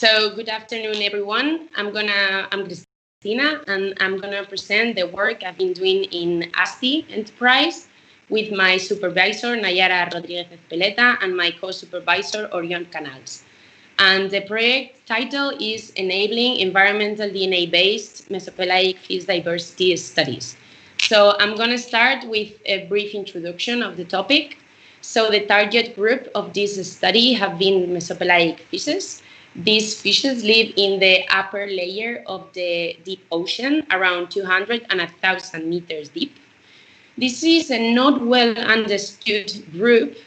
So good afternoon, everyone. I'm Cristina, and I'm gonna present the work I've been doing in IMBRSea enterprise with my supervisor, Nayara Rodriguez Espeleta, and my co-supervisor, Orion Canals. And the project title is Enabling Environmental DNA-Based Mesopelagic Fish Diversity Studies. So I'm gonna start with a brief introduction of the topic. So the target group of this study have been mesopelagic fishes. These fishes live in the upper layer of the deep ocean, around 200 and 1,000 meters deep. This is a not well understood group,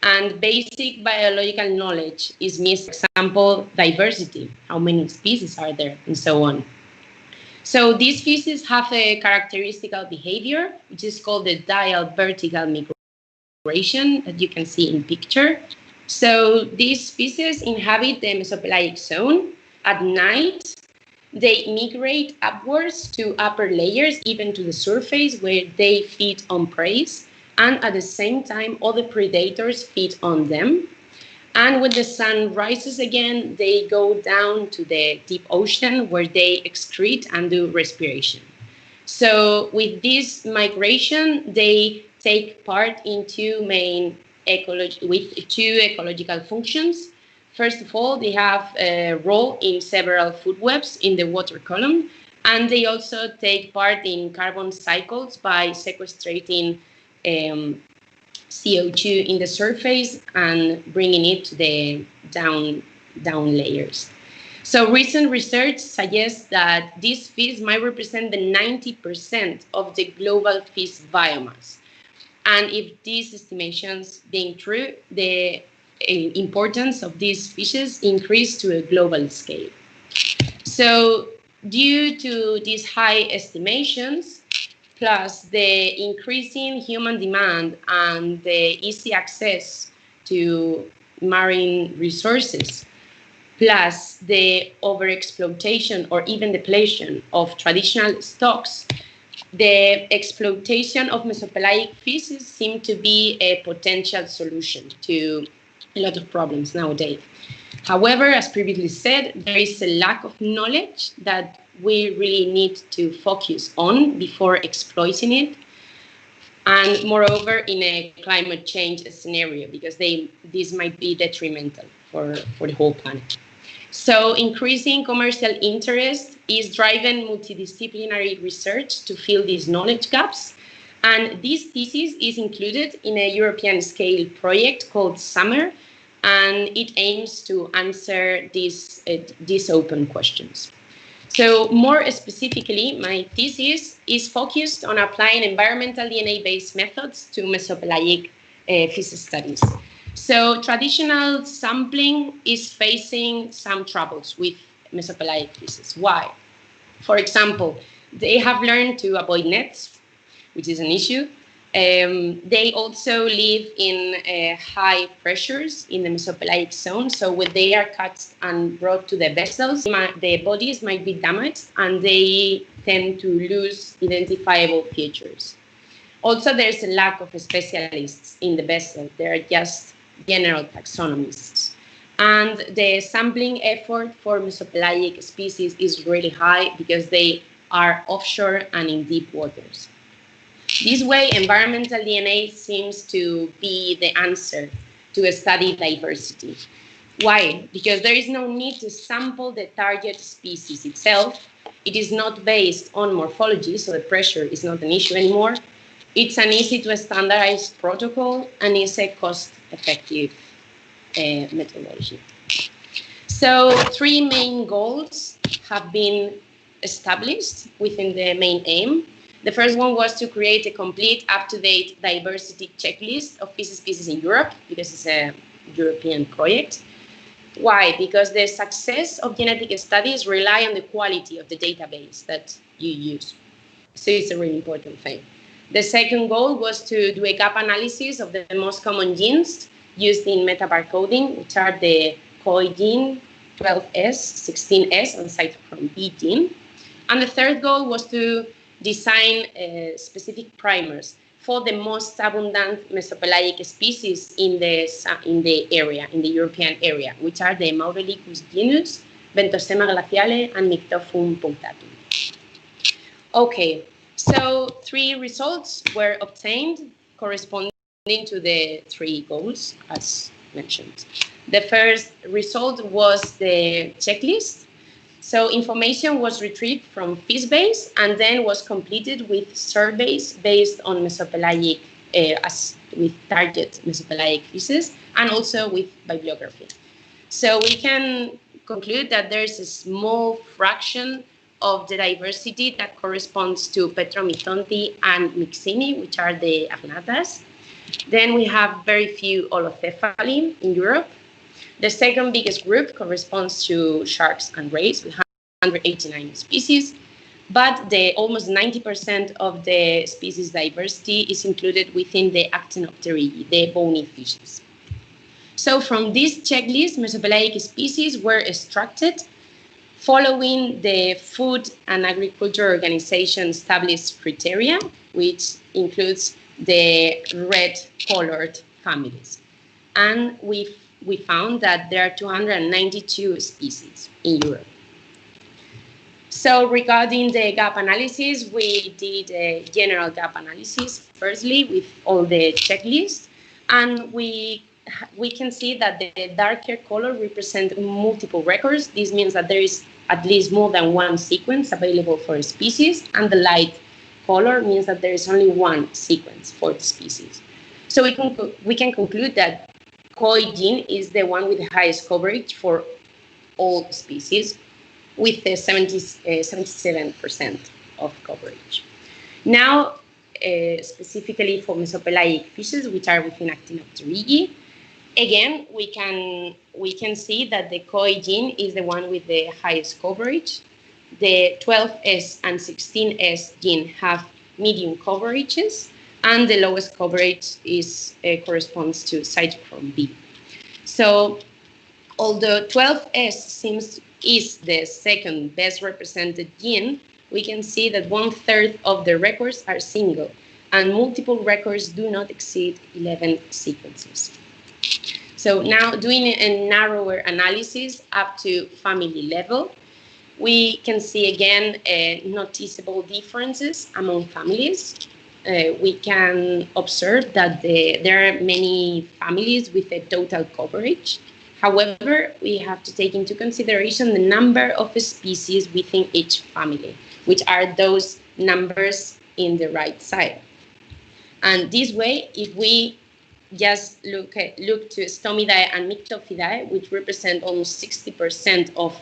and basic biological knowledge is missing. For example, diversity, how many species are there, and so on. So these fishes have a characteristical behavior, which is called the diel vertical migration, that you can see in picture. So these species inhabit the mesopelagic zone. At night, they migrate upwards to upper layers, even to the surface, where they feed on prey, and at the same time, other predators feed on them. And when the sun rises again, they go down to the deep ocean, where they excrete and do respiration. So with this migration, they take part in two ecological functions. First of all, they have a role in several food webs in the water column, and they also take part in carbon cycles by sequestrating CO2 in the surface and bringing it to the down layers. So recent research suggests that these fish might represent the 90% of the global fish biomass. And if these estimations being true, the importance of these fishes increase to a global scale. So due to these high estimations, plus the increasing human demand and the easy access to marine resources, plus the overexploitation or even depletion of traditional stocks, the exploitation of mesopelagic fishes seem to be a potential solution to a lot of problems nowadays. However, as previously said, there is a lack of knowledge that we really need to focus on before exploiting it. And moreover, in a climate change scenario, because this might be detrimental for the whole planet. So increasing commercial interest is driving multidisciplinary research to fill these knowledge gaps. And this thesis is included in a European scale project called SUMMER, and it aims to answer these open questions. So more specifically, my thesis is focused on applying environmental DNA-based methods to mesopelagic fish studies. So traditional sampling is facing some troubles with mesopelagic fishes. Why? For example, they have learned to avoid nets, which is an issue. They also live in high pressures in the mesopelagic zone. So when they are caught and brought to the vessels, their bodies might be damaged and they tend to lose identifiable features. Also, there's a lack of specialists in the vessel. They're just general taxonomists. And the sampling effort for mesopelagic species is really high because they are offshore and in deep waters. This way, environmental DNA seems to be the answer to study diversity. Why? Because there is no need to sample the target species itself. It is not based on morphology, so the pressure is not an issue anymore. It's an easy to standardize protocol and is a cost-effective methodology. So 3 main goals have been established within the main aim. The first one was to create a complete, up-to-date diversity checklist of fish species in Europe, because it's a European project. Why? Because the success of genetic studies rely on the quality of the database that you use. So it's a really important thing. The second goal was to do a gap analysis of the most common genes used in metabarcoding, which are the COI gene, 12S, 16S, and cytochrome B gene. And the third goal was to design specific primers for the most abundant mesopelagic species in the area, in the European area, which are the Maurolicus genus Ventosema glaciale, and Nyctophum punctatum. Okay, so 3 results were obtained corresponding to the 3 goals, as mentioned. The first result was the checklist. So information was retrieved from fish base and then was completed with surveys based on mesopelagic, with target mesopelagic fishes, and also with bibliography. So we can conclude that there's a small fraction of the diversity that corresponds to Petromythonti and Myxini, which are the agnatas. Then we have very few holocephaly in Europe. The second biggest group corresponds to sharks and rays with 189 species, but the almost 90% of the species diversity is included within the Actinopterigi, the bony fishes. So from this checklist, mesopelagic species were extracted following the Food and Agriculture Organization established criteria, which includes the red-colored families. And we found that there are 292 species in Europe. So regarding the gap analysis, we did a general gap analysis, firstly, with all the checklists, and we can see that the darker color represents multiple records. This means that there is at least more than one sequence available for a species, and the light color means that there is only one sequence for the species. So we can conclude that koi gene is the one with the highest coverage for all species, with 77% of coverage. Now, specifically for mesopelagic fishes, which are within Actinopterigi, again, we can see that the koi gene is the one with the highest coverage. The 12S and 16S gene have medium coverages, and the lowest coverage corresponds to cytochrome B. So, although 12S is the second best represented gene, we can see that 1/3 of the records are single, and multiple records do not exceed 11 sequences. So now, doing a narrower analysis up to family level, we can see again noticeable differences among families. We can observe that there are many families with a total coverage. However, we have to take into consideration the number of species within each family, which are those numbers in the right side. And this way, if we just look to Stomidae and Myctophidae, which represent almost 60% of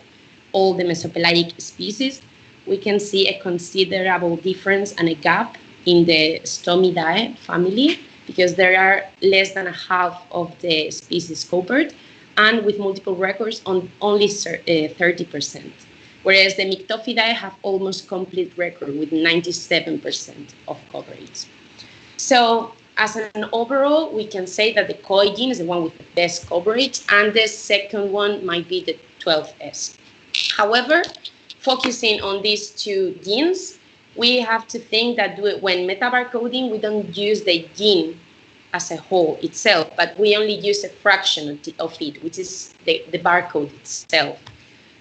all the mesopelagic species, we can see a considerable difference and a gap in the Stomidae family, because there are less than half of the species covered, and with multiple records on only 30%, whereas the Myctophidae have almost complete record with 97% of coverage. So as an overall, we can say that the koi gene is the one with the best coverage, and the second one might be the 12S. However, focusing on these 2 genes, we have to think that when metabarcoding, we don't use the gene as a whole itself, but we only use a fraction of it, which is the barcode itself.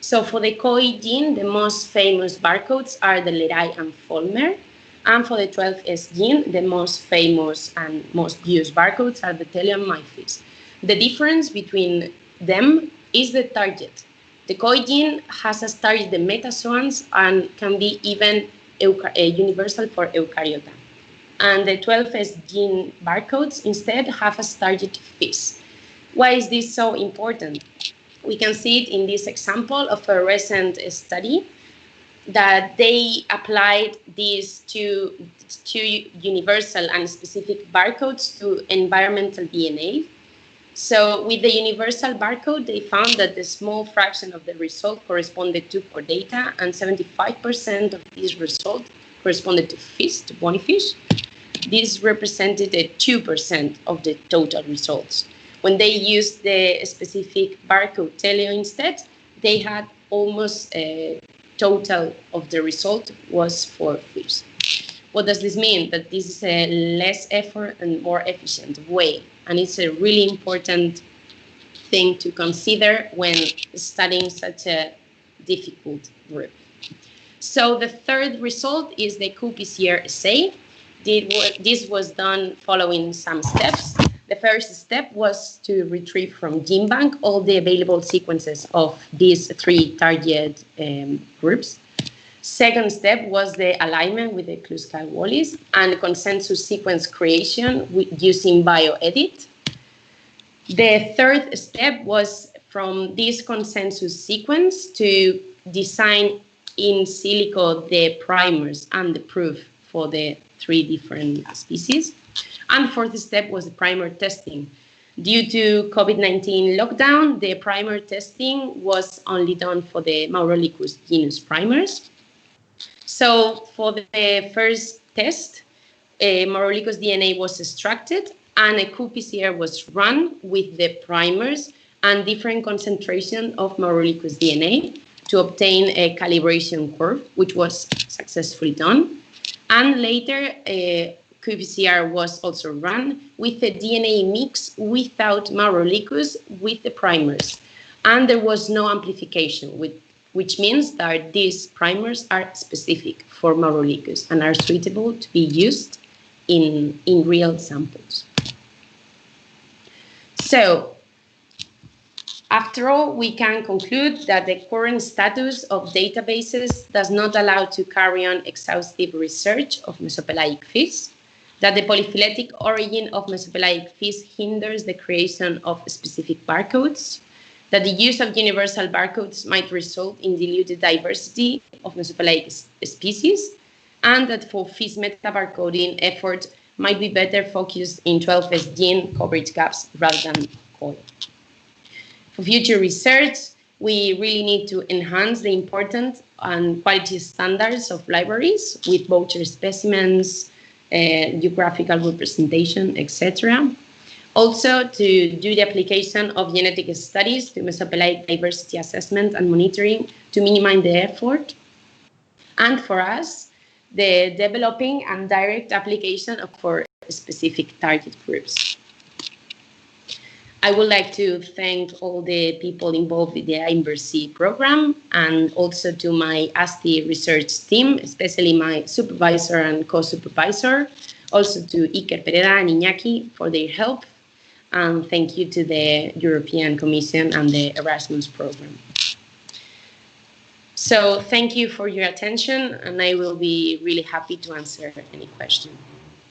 So for the koi gene, the most famous barcodes are the Leray and Folmer, and for the 12S gene, the most famous and most used barcodes are the Teleo and Myphis. The difference between them is the target. The koi gene has as target the metazoans and can be even universal for eukaryota. And the 12S gene barcodes instead have as target fish. Why is this so important? We can see it in this example of a recent study that they applied these two universal and specific barcodes to environmental DNA. So with the universal barcode, they found that the small fraction of the result corresponded to chordata, and 75% of this result corresponded to fish, to bony fish. This represented 2% of the total results. When they used the specific barcode Teleo instead, they had almost a total of the result was for fish. What does this mean? That this is a less effort and more efficient way. And it's a really important thing to consider when studying such a difficult group. So the third result is the qPCR assay. This was done following some steps. The first step was to retrieve from GenBank all the available sequences of these 3 target groups. Second step was the alignment with the Kluskal-Wallis and consensus sequence creation using bioedit. The third step was from this consensus sequence to design in silico the primers and the proof for the 3 different species. And fourth step was the primer testing. Due to COVID-19 lockdown, the primer testing was only done for the Maurolicus genus primers. So for the first test, Maurolicus DNA was extracted and a qPCR was run with the primers and different concentration of Maurolicus DNA to obtain a calibration curve, which was successfully done. And later, qPCR was also run with a DNA mix without Maurolicus with the primers. And there was no amplification, which means that these primers are specific for Maurolicus and are suitable to be used in real samples. So, after all, we can conclude that the current status of databases does not allow to carry on exhaustive research of mesopelagic fish, that the polyphyletic origin of mesopelagic fish hinders the creation of specific barcodes, that the use of universal barcodes might result in diluted diversity of mesopelagic species, and that for fish metabarcoding effort might be better focused in 12S gene coverage gaps rather than COIL. For future research, we really need to enhance the important and quality standards of libraries with voucher specimens, geographical representation, etc. Also, to do the application of genetic studies to mesopelagic diversity assessment and monitoring to minimize the effort. And for us, the developing and direct application for specific target groups. I would like to thank all the people involved with the IMBRSea program and also to my ASTI research team, especially my supervisor and co-supervisor, also to Iker Pereda and Iñaki for their help, and thank you to the European Commission and the Erasmus program. So thank you for your attention, and I will be really happy to answer any question.